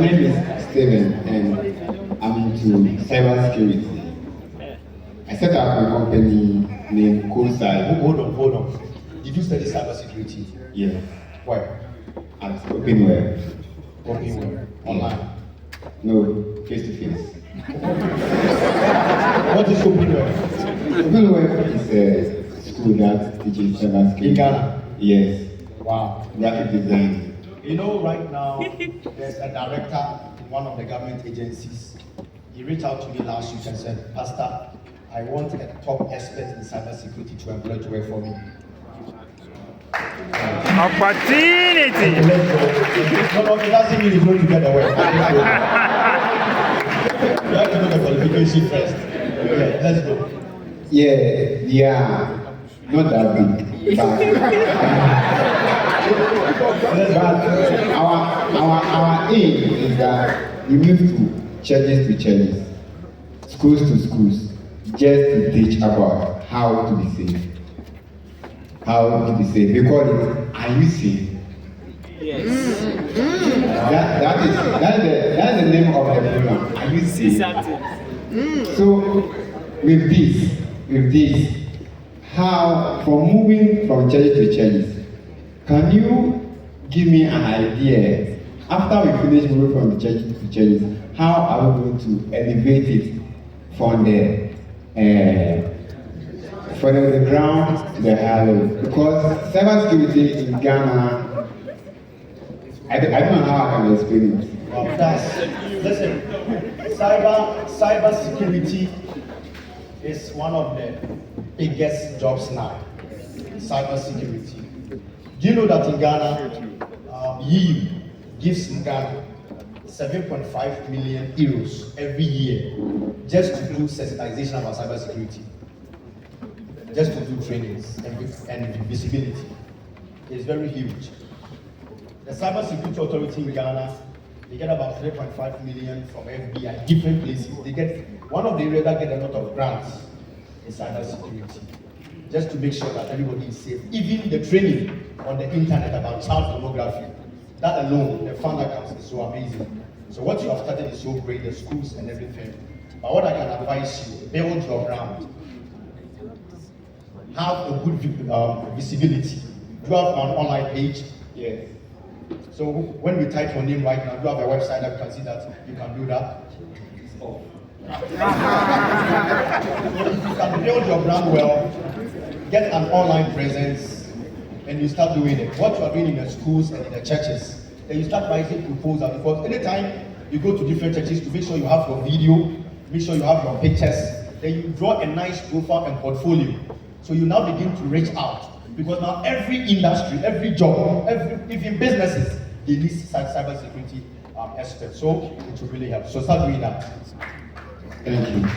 name is Steven, and I'm into cybersecurity. I set up a company named Koscyber. Hold on. Did you study cybersecurity? Yeah, Where? at OpenWeb. Where? Online. No, face to face. What is OpenWeb? OpenWeb is a school that teaches cybersecurity. In Ghana? Yes, Wow. graphic design. You know, right now, there's a director in one of the government agencies. He reached out to me last week and said, Pastor, I want a top expert in cybersecurity to employ to work for me. Opportunity! No, it doesn't mean he's going to get the work. You have to do the qualification first. Okay, let's go. Yeah, not that big, but our aim is that we move to churches, schools to schools, just to teach about how to be safe. How to be safe. We call it, are you safe? Yes. That's the name of the program. Are you safe? So with this, how from moving from church to church, can you give me an idea after we finish moving from church to church, how are we going to elevate it from the ground to the higher level? Because cybersecurity in Ghana, I don't know how I can explain it. Listen, cybersecurity is one of the biggest jobs now. Cybersecurity. Do you know that in Ghana, EU gives Ghana 7.5 million euros every year just to do sensitization about cybersecurity, just to do trainings and visibility. It's very huge. The Cybersecurity Authority in Ghana, they get about 3.5 million from FBI, different places. They get one of the areas that get a lot of grants is cybersecurity, just to make sure that everybody is safe. Even the training on the internet about child pornography, that alone, the fund that comes is so amazing. So what you have started is so great, the schools and everything. But what I can advise you, build your brand. Have a good visibility. Do you have an online page? Yes. So when we type your name right now, do you have a website that you can see that you can do that? Oh. If you can build your brand well, get an online presence, and you start doing it. What you are doing in the schools and in the churches, then you start writing proposals. Because anytime you go to different churches to make sure you have your video, make sure you have your pictures, then you draw a nice profile and portfolio. So you now begin to reach out. Because now every industry, every job, even businesses, they need cybersecurity experts. So it will really help. So start doing that. Thank you.